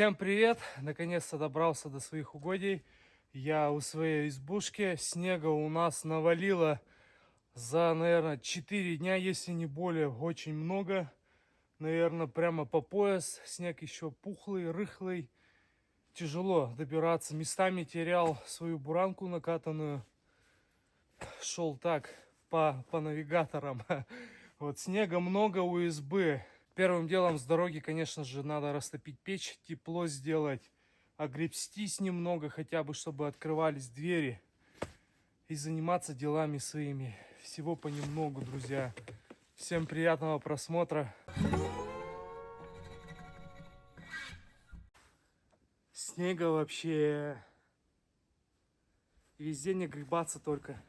Всем привет! Наконец-то добрался до своих угодий. Я у своей избушки. Снега у нас навалило за, наверное, 4 дня, если не более. Очень много. Наверное, прямо по пояс. Снег еще пухлый, рыхлый. Тяжело добираться. Местами терял свою буранку накатанную. Шел так по навигаторам. Вот снега много у избы. Первым делом с дороги, конечно же, надо растопить печь, тепло сделать, огребстись немного, хотя бы, чтобы открывались двери, и заниматься делами своими. Всего понемногу, друзья. Всем приятного просмотра. Снега вообще везде, не гребаться только.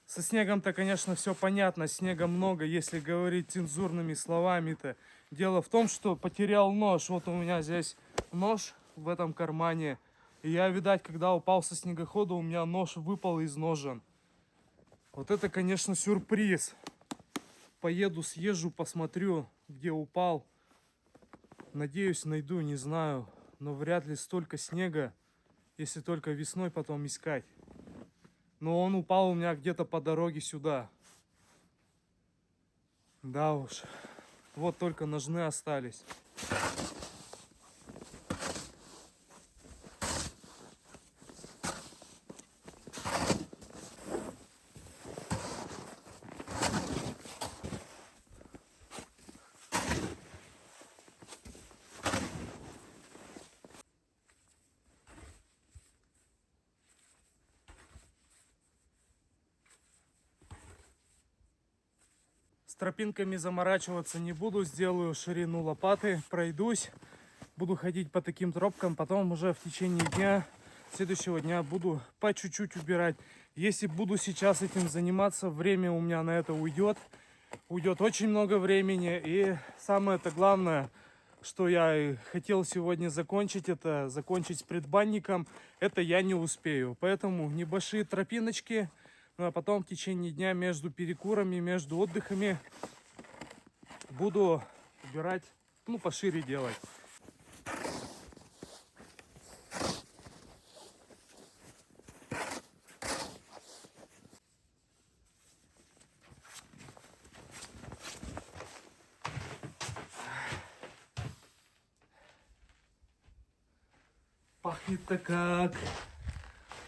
Со снегом-то, конечно, все понятно, снега много, если говорить цензурными словами-то. Дело в том, что потерял нож. Вот у меня здесь нож в этом кармане. И я, видать, когда упал со снегохода, у меня нож выпал из ножен. Вот это, конечно, сюрприз. Поеду, съезжу, посмотрю, где упал. Надеюсь, найду, не знаю. Но вряд ли столько снега, если только весной потом искать. Но он упал у меня где-то по дороге сюда. Да уж. Вот только ножны остались. С тропинками заморачиваться не буду. Сделаю ширину лопаты, пройдусь. Буду ходить по таким тропкам. Потом уже в течение дня, следующего дня буду по чуть-чуть убирать. Если буду сейчас этим заниматься, время у меня на это уйдет. Уйдет очень много времени. И самое-то главное, что я хотел сегодня закончить, это закончить с предбанником. Это я не успею. Поэтому небольшие тропиночки. Ну а потом в течение дня между перекурами, между отдыхами буду убирать, ну, пошире делать. Пахнет-то как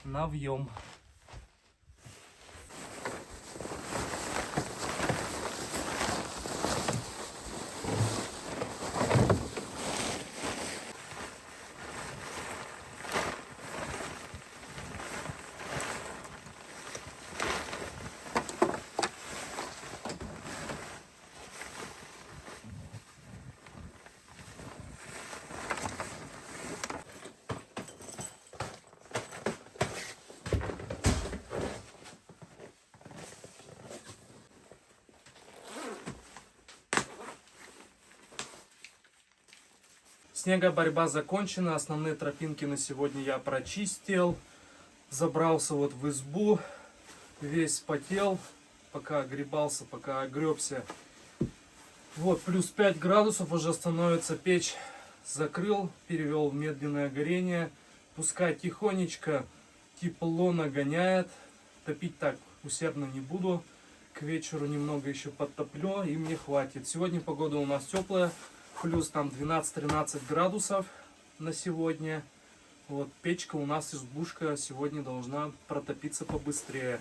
навьем. Снегоборьба закончена, основные тропинки на сегодня я прочистил. Забрался вот в избу, весь потел, пока огребался, пока огребся. Вот, плюс 5 градусов уже становится, печь закрыл, перевел в медленное горение. Пускай тихонечко тепло нагоняет, топить так усердно не буду. К вечеру немного еще подтоплю, и мне хватит. Сегодня погода у нас теплая. Плюс там 12-13 градусов на сегодня. Вот печка у нас, избушка, сегодня должна протопиться побыстрее.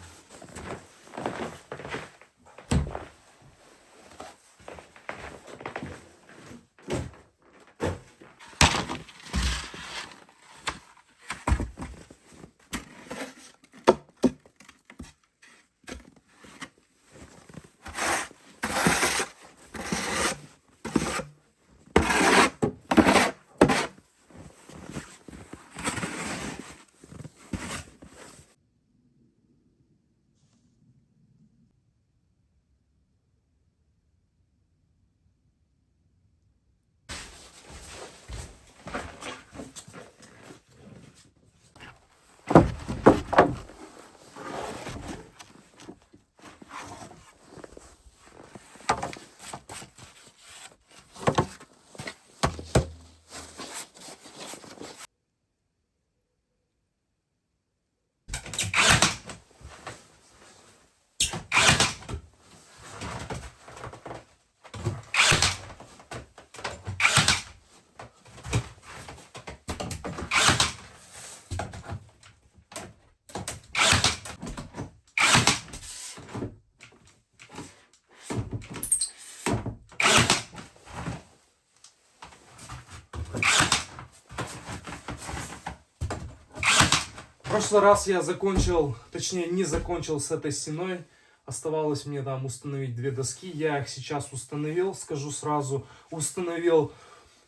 В прошлый раз я закончил, точнее не закончил с этой стеной. Оставалось мне там установить две доски. Я их сейчас установил, скажу сразу. Установил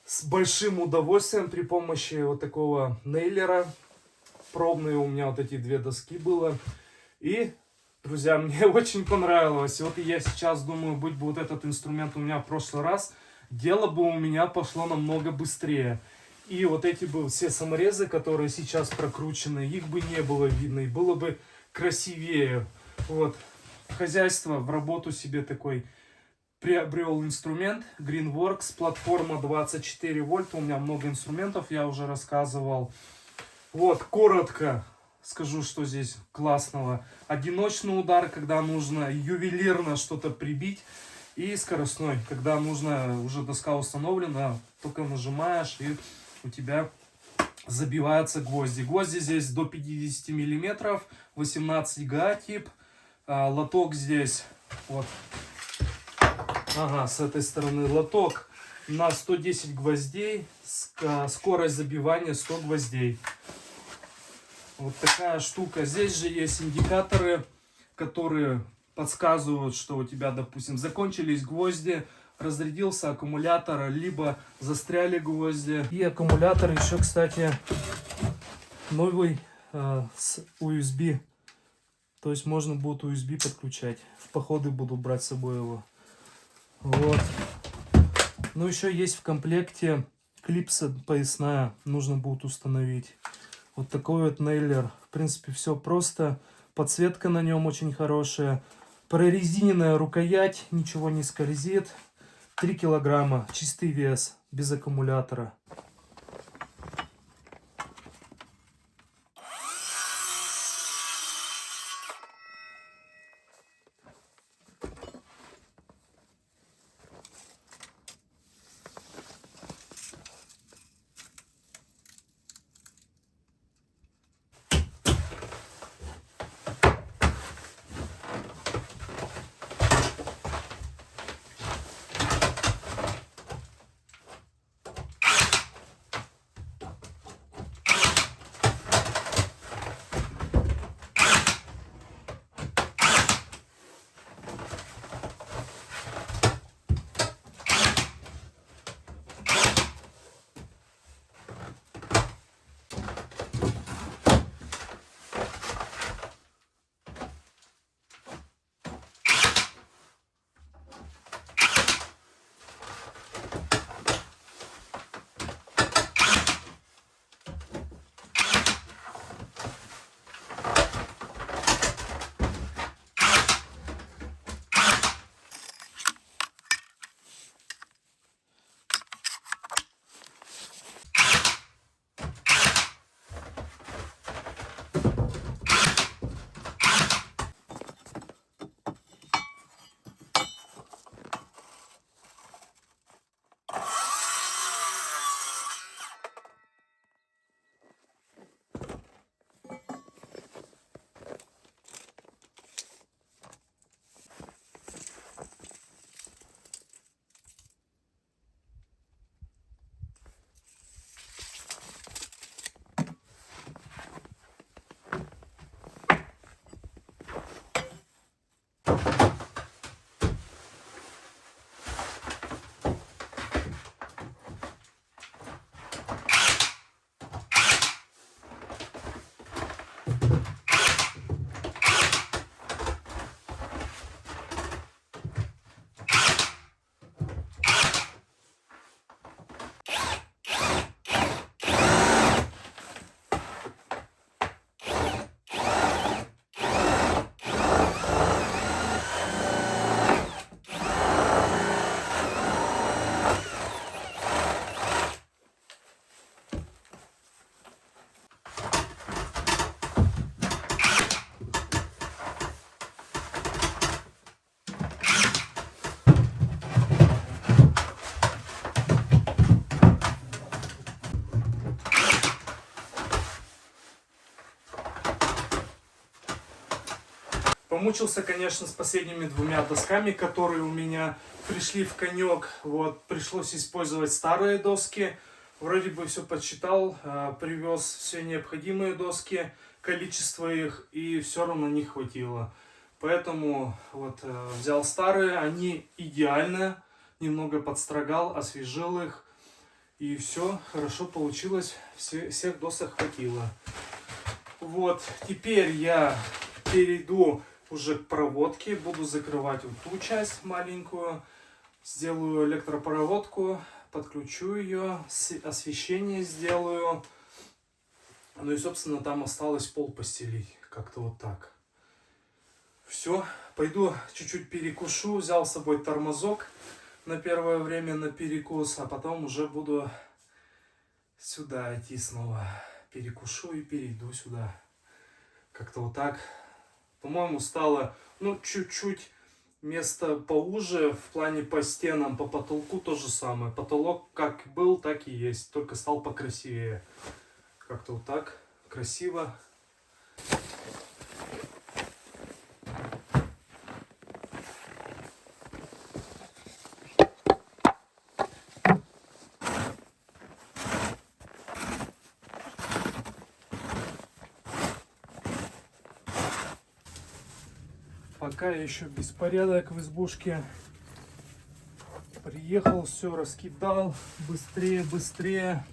с большим удовольствием при помощи вот такого нейлера. Пробные у меня вот эти две доски было. И, друзья, мне очень понравилось. Вот я сейчас думаю, будь бы вот этот инструмент у меня в прошлый раз, дело бы у меня пошло намного быстрее. И вот эти бы все саморезы, которые сейчас прокручены, их бы не было видно, и было бы красивее. Вот. Хозяйство в работу себе такой приобрел инструмент Greenworks, платформа 24 вольта. У меня много инструментов, я уже рассказывал. Вот, коротко скажу, что здесь классного. Одиночный удар, когда нужно ювелирно что-то прибить. И скоростной, когда нужно, уже доска установлена, только нажимаешь, и у тебя забиваются гвозди. Гвозди здесь до 50 миллиметров, 18 га тип. Лоток здесь, вот, ага, с этой стороны лоток на 110 гвоздей, скорость забивания 100 гвоздей. Вот такая штука. Здесь же есть индикаторы, которые подсказывают, что у тебя, допустим, закончились гвозди, разрядился аккумулятор, либо застряли гвозди. И аккумулятор еще, кстати, новый с USB. То есть можно будет USB подключать. В походы буду брать с собой его. Вот. Ну, еще есть в комплекте клипса поясная. Нужно будет установить. Вот такой вот нейлер. В принципе, все просто. Подсветка на нем очень хорошая. Прорезиненная рукоять. Ничего не скользит. 3 килограмма. Чистый вес. Без аккумулятора. Помучился, конечно, с последними двумя досками, которые у меня пришли в конек. Вот, пришлось использовать старые доски. Вроде бы все подсчитал, привез все необходимые доски, количество их, и все равно не хватило. Поэтому вот взял старые, они идеальны. Немного подстрогал, освежил их. И все хорошо получилось, всех досок хватило. Вот, теперь я перейду уже к проводке, буду закрывать вот ту часть маленькую, сделаю электропроводку, подключу ее, освещение сделаю, ну и собственно там осталось пол постелить, как-то вот так. Все, пойду чуть-чуть перекушу, взял с собой тормозок на первое время на перекус, а потом уже буду сюда идти снова, перекушу и перейду сюда, как-то вот так. По-моему, стало, ну, чуть-чуть место поуже в плане по стенам, по потолку то же самое. Потолок как был, так и есть, только стал покрасивее. Как-то вот так, красиво. Пока еще беспорядок в избушке. Приехал, все раскидал. Быстрее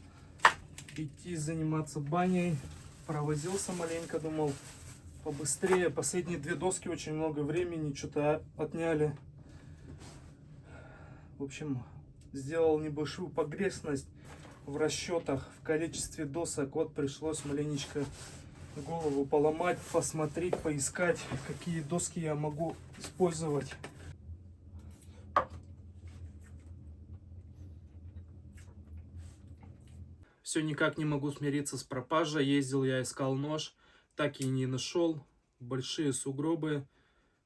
идти заниматься баней. Провозился маленько, думал побыстрее. Последние две доски очень много времени что-то отняли. В общем, сделал небольшую погрешность в расчетах, в количестве досок. Вот пришлось маленечко голову поломать, посмотреть, поискать, какие доски я могу использовать. Все никак не могу смириться с пропажей. Ездил я, искал нож, так и не нашел. Большие сугробы.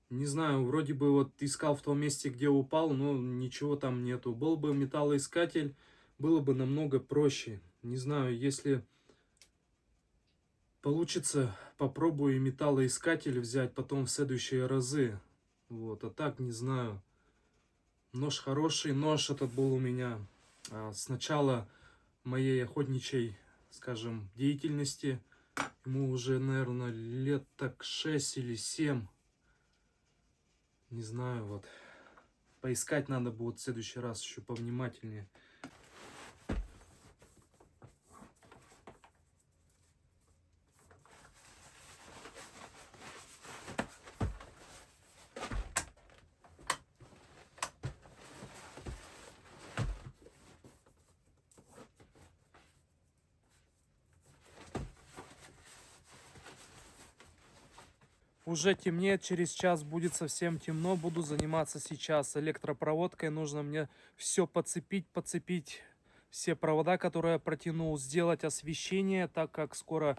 Не знаю, вроде бы вот искал в том месте, где упал, но ничего там нету. Был бы металлоискатель, было бы намного проще. Не знаю, если получится, попробую металлоискатель взять потом в следующие разы. Вот, а так не знаю. Нож хороший, нож этот был у меня с начала моей охотничьей, скажем, деятельности. Ему уже, наверное, лет так 6 или 7. Не знаю, вот. Поискать надо будет в следующий раз еще повнимательнее. Уже темнеет, через час будет совсем темно. Буду заниматься сейчас электропроводкой. Нужно мне все подцепить, все провода, которые я протянул, сделать освещение, так как скоро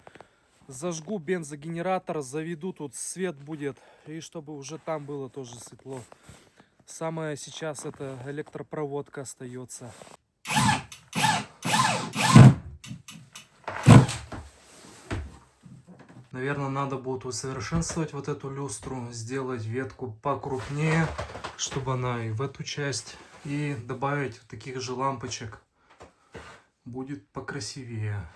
зажгу бензогенератор, заведу, тут свет будет, и чтобы уже там было тоже светло. Самое сейчас это электропроводка остается. Наверное, надо будет усовершенствовать вот эту люстру, сделать ветку покрупнее, чтобы она и в эту часть, и добавить таких же лампочек. Будет покрасивее.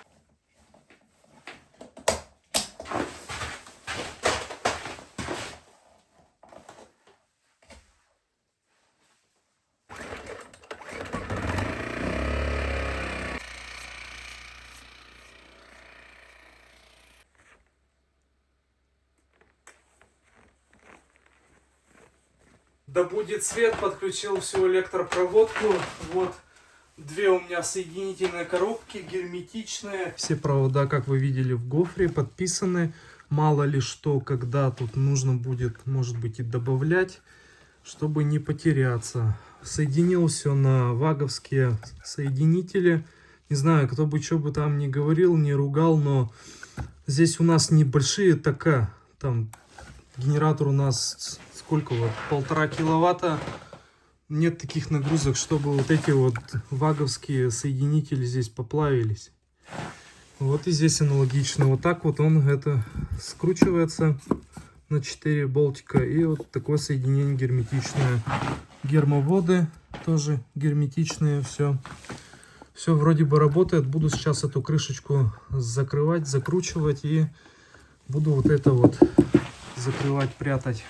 Да будет свет, подключил всю электропроводку. Вот две у меня соединительные коробки, герметичные. Все провода, как вы видели, в гофре подписаны. Мало ли что, когда тут нужно будет, может быть, и добавлять, чтобы не потеряться. Соединил все на ваговские соединители. Не знаю, кто бы что бы там ни говорил, не ругал, но здесь у нас небольшие ТК. Там генератор у нас сколько вот, 1,5 киловатта. Нет таких нагрузок, чтобы вот эти вот ваговские соединители здесь поплавились. Вот и здесь аналогично. Вот так вот он это скручивается на 4 болтика. И вот такое соединение герметичное. Гермоводы тоже герметичные. Все вроде бы работает. Буду сейчас эту крышечку закрывать, закручивать. И буду вот это вот закрывать, прятать.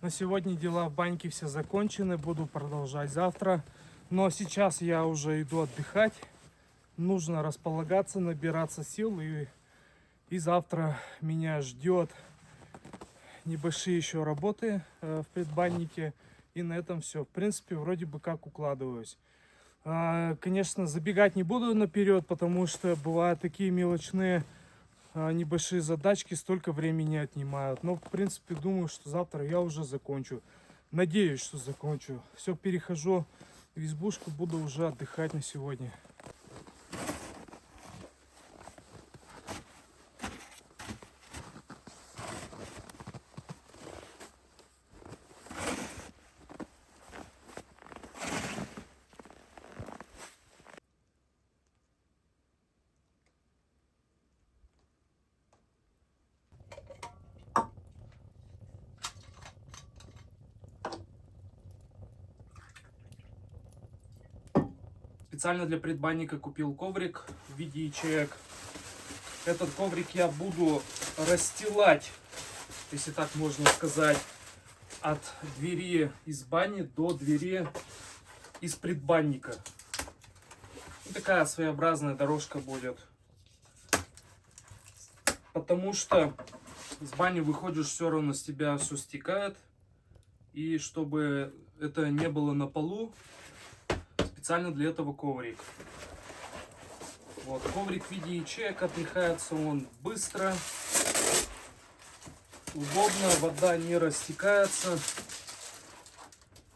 На сегодня дела в баньке все закончены, буду продолжать завтра. Но сейчас я уже иду отдыхать. Нужно располагаться, набираться сил. И завтра меня ждет небольшие еще работы в предбаннике. И на этом все. В принципе, вроде бы как укладываюсь. Конечно, забегать не буду наперед, потому что бывают такие мелочные небольшие задачки столько времени отнимают. Но в принципе думаю, что завтра я уже закончу. Надеюсь, что закончу. Все, перехожу в избушку, буду уже отдыхать на сегодня. Специально для предбанника купил коврик в виде ячеек. Этот коврик я буду расстилать, если так можно сказать, от двери из бани до двери из предбанника. И такая своеобразная дорожка будет. Потому что с бани выходишь, все равно с тебя все стекает. И чтобы это не было на полу, специально для этого коврик. Вот, коврик в виде ячеек, отряхается он быстро, удобно, вода не растекается.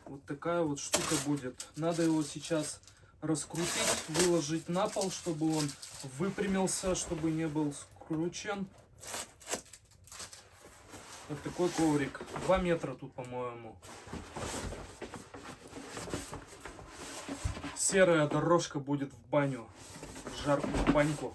Вот такая вот штука будет. Надо его сейчас раскрутить, выложить на пол, чтобы он выпрямился, чтобы не был скручен. Вот такой коврик. 2 метра тут, по-моему. Серая дорожка будет в баню. В жаркую баньку.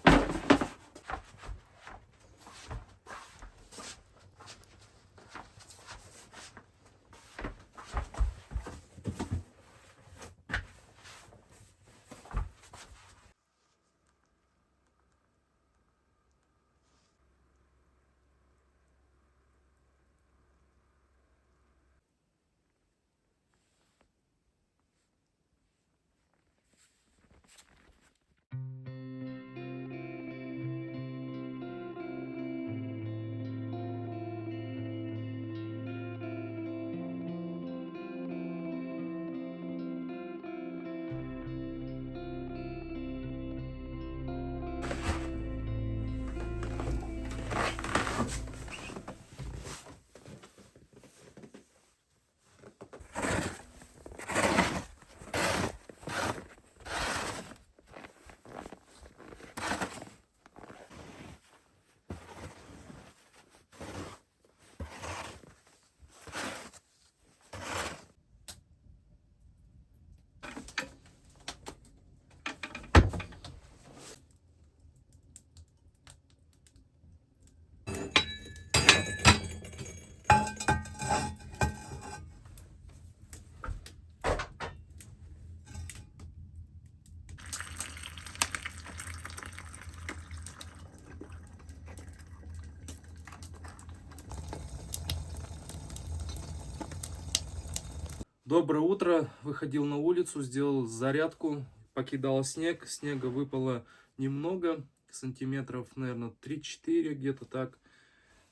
Доброе утро. Выходил на улицу, сделал зарядку, покидал снег. Снега выпало немного, сантиметров, наверное, 3-4, где-то так.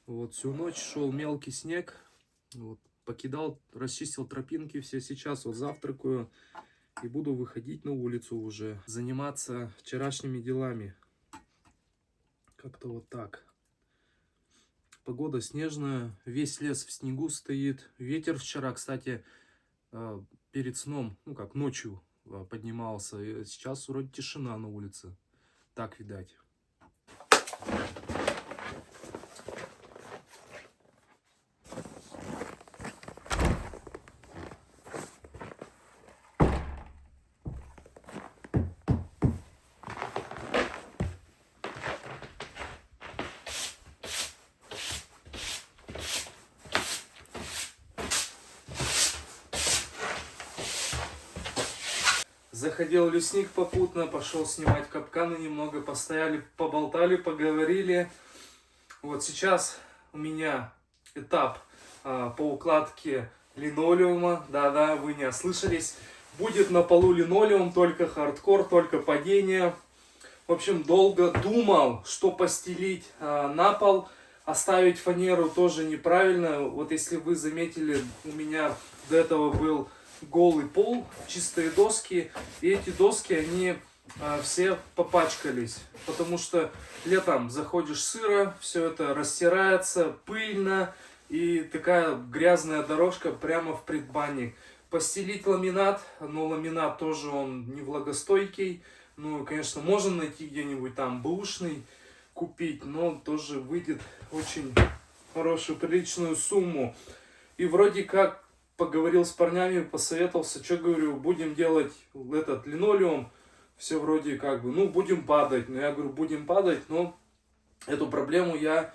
Вот, всю ночь шел мелкий снег. Вот, покидал, расчистил тропинки все. Сейчас вот завтракаю и буду выходить на улицу уже, заниматься вчерашними делами. Как-то вот так. Погода снежная, весь лес в снегу стоит. Ветер вчера, кстати, перед сном, ну как, ночью поднимался. И сейчас вроде тишина на улице. Так, видать. Заходил лесник попутно, пошел снимать капканы немного, постояли, поболтали, поговорили. Вот сейчас у меня этап по укладке линолеума. Да-да, вы не ослышались. Будет на полу линолеум, только хардкор, только падение. В общем, долго думал, что постелить на пол. Оставить фанеру тоже неправильно. Вот если вы заметили, у меня до этого был голый пол, чистые доски, и эти доски, они все попачкались, потому что летом заходишь сыро, все это растирается, пыльно, и такая грязная дорожка прямо в предбанник. Постелить ламинат, но ламинат тоже он не влагостойкий, ну, конечно, можно найти где-нибудь там бэушный, купить, но тоже выйдет очень хорошую, приличную сумму. И вроде как поговорил с парнями, посоветовался, что говорю, будем делать этот линолеум, все вроде как бы, ну, будем падать. Но я говорю, будем падать, но эту проблему я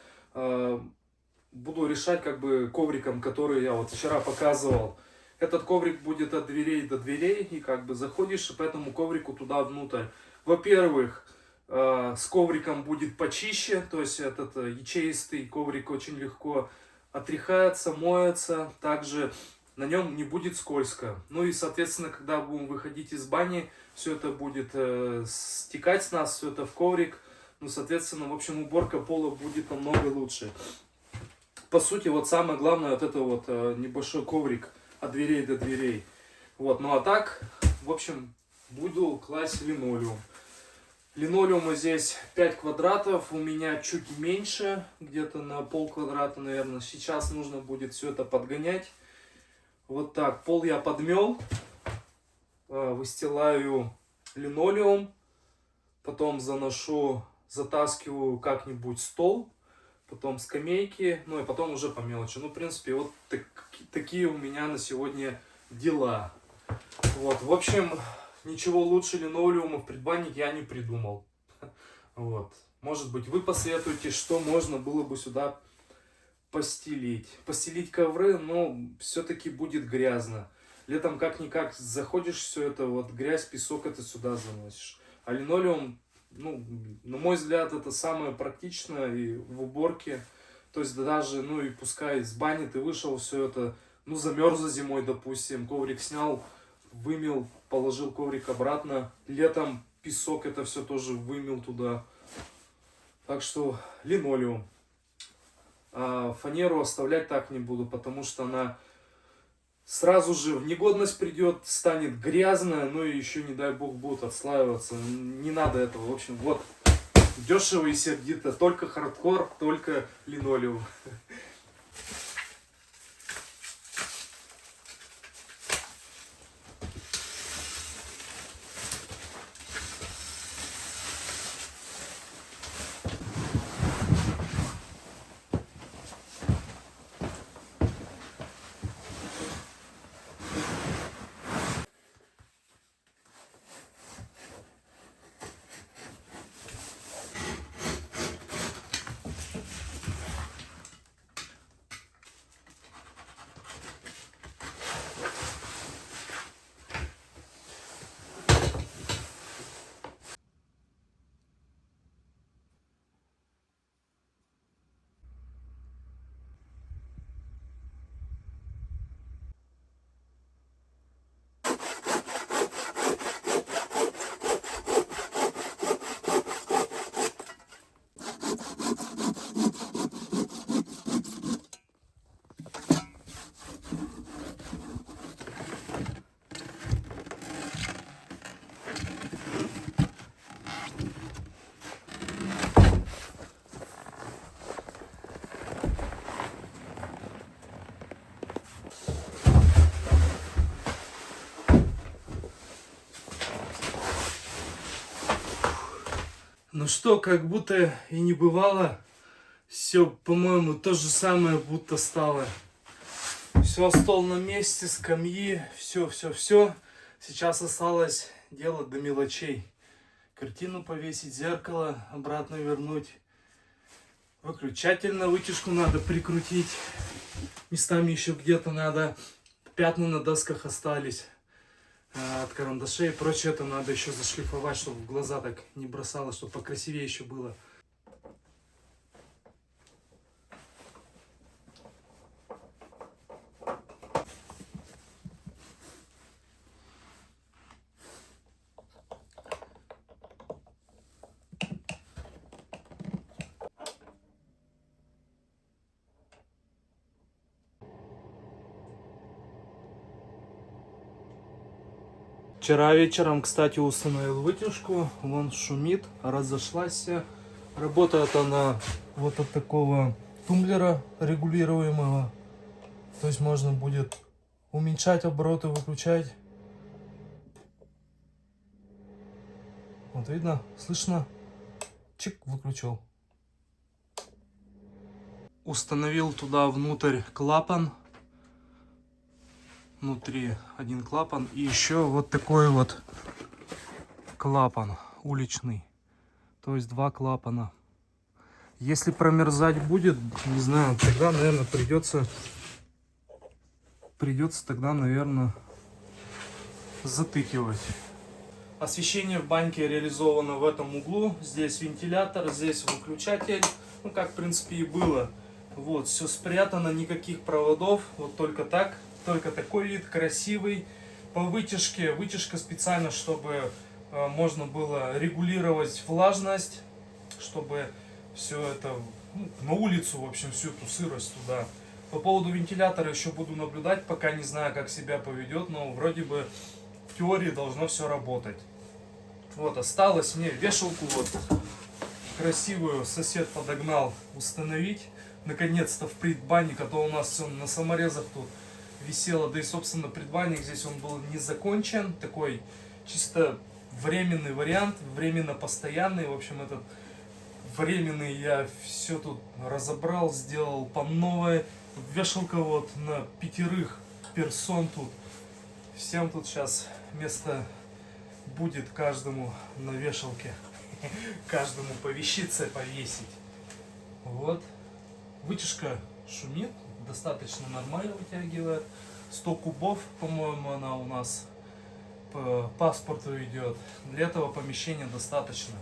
буду решать как бы ковриком, который я вот вчера показывал. Этот коврик будет от дверей до дверей, и как бы заходишь по этому коврику туда внутрь. Во-первых, с ковриком будет почище, то есть этот ячеистый коврик очень легко отряхается, моется, также на нем не будет скользко. Ну и, соответственно, когда будем выходить из бани, все это будет стекать с нас, все это в коврик. Ну, соответственно, в общем, уборка пола будет намного лучше. По сути, вот самое главное, вот это вот небольшой коврик от дверей до дверей. Вот, ну а так, в общем, буду класть линолеум. Линолеума здесь 5 квадратов, у меня чуть меньше, где-то на полквадрата, наверное. Сейчас нужно будет все это подгонять. Вот так, пол я подмел, выстилаю линолеум, потом заношу, затаскиваю как-нибудь стол, потом скамейки, ну и потом уже по мелочи. Ну, в принципе, вот такие у меня на сегодня дела. Вот, в общем, ничего лучше линолеума в предбаннике я не придумал. Вот, может быть, вы посоветуете, что можно было бы сюда постелить. Постелить ковры, но все-таки будет грязно. Летом как-никак заходишь, все это, вот грязь, песок, это сюда заносишь. А линолеум, ну, на мой взгляд, это самое практичное и в уборке. То есть даже, ну и пускай из бани ты вышел, все это, ну, замерзло зимой, допустим, коврик снял, вымыл, положил коврик обратно. Летом песок, это все тоже вымыл туда. Так что линолеум. А фанеру оставлять так не буду, потому что она сразу же в негодность придет, станет грязная, ну и еще, не дай бог, будет отслаиваться. Не надо этого. В общем, вот, дешево и сердито. Только хардкор, только линолеум. Ну что, как будто и не бывало. Все, по-моему, то же самое будто стало. Все, стол на месте, скамьи, все. Сейчас осталось делать до мелочей. Картину повесить, зеркало обратно вернуть. Выключатель на вытяжку надо прикрутить. Местами еще где-то надо. Пятна на досках остались от карандашей и прочее. Это надо еще зашлифовать, чтобы в глаза так не бросало, чтобы покрасивее еще было. Вчера вечером, кстати, установил вытяжку. Вон шумит, разошлась вся. Работает она вот от такого тумблера регулируемого. То есть можно будет уменьшать обороты, выключать. Вот видно, слышно? Чик, выключил. Установил туда внутрь клапан. Внутри один клапан и еще вот такой вот клапан уличный, то есть два клапана. Если промерзать будет, не знаю, тогда, наверное, придется придется тогда, наверное, затыкивать. Освещение в баньке реализовано в этом углу. Здесь вентилятор, здесь выключатель. Ну, как, в принципе, и было. Вот, все спрятано, никаких проводов. Вот только так. Только такой вид, красивый. По вытяжке. Вытяжка специально, чтобы можно было регулировать влажность. Чтобы все это, ну, на улицу, в общем, всю эту сырость туда. По поводу вентилятора еще буду наблюдать. Пока не знаю, как себя поведет. Но вроде бы в теории должно все работать. Вот, осталось мне вешалку вот красивую сосед подогнал установить. Наконец-то в предбанник, а то у нас все на саморезах тут висело. Да и, собственно, предбанник здесь он был не закончен. Такой чисто временный вариант, временно-постоянный. В общем, этот временный я все тут разобрал, сделал по новой. Вешалка вот на 5 персон тут. Всем тут сейчас место будет каждому на вешалке. Каждому по вещице повесить. Вот. Вытяжка шумит, достаточно нормально вытягивает. 100 кубов, по-моему, она у нас по паспорту идет. Для этого помещения достаточно.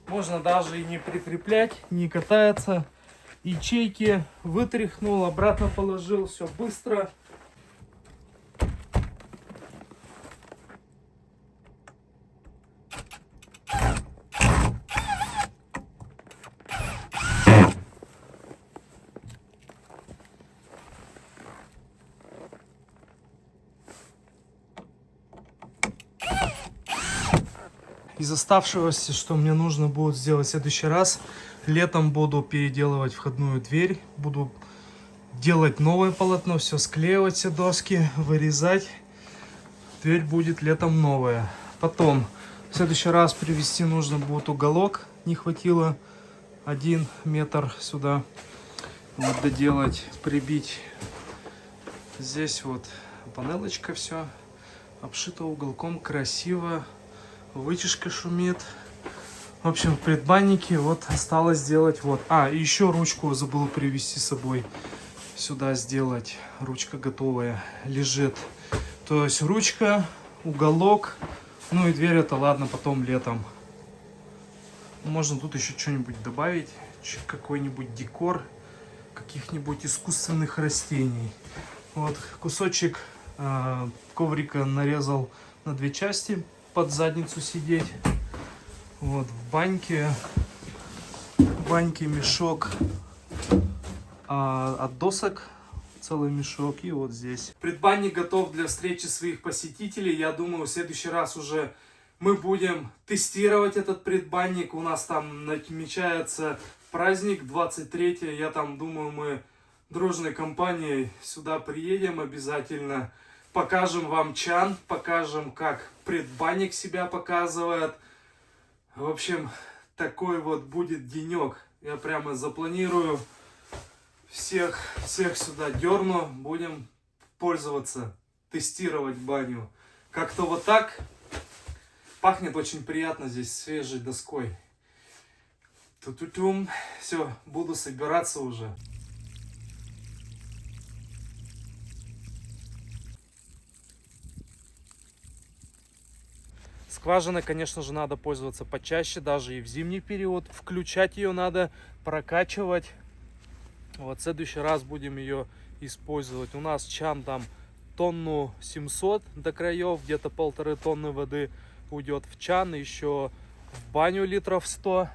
Можно даже и не прикреплять, не катается. Ячейки вытряхнул, обратно положил, все быстро. Из оставшегося, что мне нужно будет сделать в следующий раз, летом буду переделывать входную дверь, буду делать новое полотно, все склеивать, все доски, вырезать. Дверь будет летом новая. Потом, в следующий раз привезти нужно будет уголок, не хватило 1 метр сюда. Вот доделать, прибить. Здесь вот панелочка, все обшито уголком, красиво. Вытяжка шумит. В общем, в предбаннике вот осталось сделать вот. А, и еще ручку забыл привезти с собой. Сюда сделать. Ручка готовая. Лежит. То есть ручка, уголок. Ну и дверь это ладно, потом летом. Можно тут еще что-нибудь добавить. Какой-нибудь декор. Каких-нибудь искусственных растений. Вот кусочек коврика нарезал на 2 части. Под задницу сидеть. Вот в баньке мешок от досок, целый мешок, и вот здесь. Предбанник готов для встречи своих посетителей. Я думаю, в следующий раз уже мы будем тестировать этот предбанник. У нас там намечается праздник 23-е. Я там думаю, мы дружной компанией сюда приедем обязательно. Покажем вам чан, покажем, как предбанник себя показывает. В общем, такой вот будет денек. Я прямо запланирую. Всех сюда дерну. Будем пользоваться, тестировать баню. Как-то вот так. Пахнет очень приятно здесь свежей доской. Ту-ту-тум. Все, буду собираться уже. Скважина, конечно же, надо пользоваться почаще, даже и в зимний период. Включать ее надо, прокачивать. Вот в следующий раз будем ее использовать. У нас чан там 1700 до краев, где-то 1,5 тонны воды уйдет в чан, еще в баню литров 100.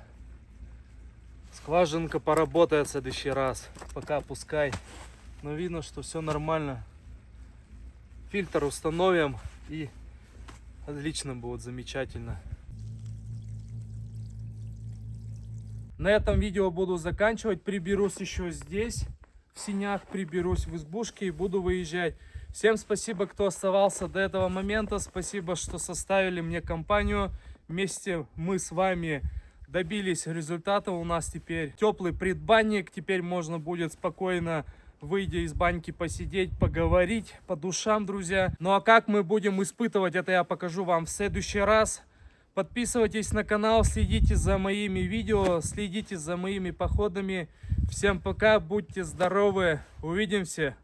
Скважинка поработает в следующий раз, пока пускай. Но видно, что все нормально. Фильтр установим и отлично будет, замечательно. На этом видео буду заканчивать. Приберусь еще здесь, в сенях, приберусь в избушке и буду выезжать. Всем спасибо, кто оставался до этого момента. Спасибо, что составили мне компанию. Вместе мы с вами добились результата. У нас теперь теплый предбанник. Теперь можно будет спокойно, выйдя из баньки, посидеть, поговорить по душам, друзья. Ну а как мы будем испытывать это, я покажу вам в следующий раз. Подписывайтесь на канал, следите за моими видео, следите за моими походами. Всем пока, будьте здоровы, увидимся.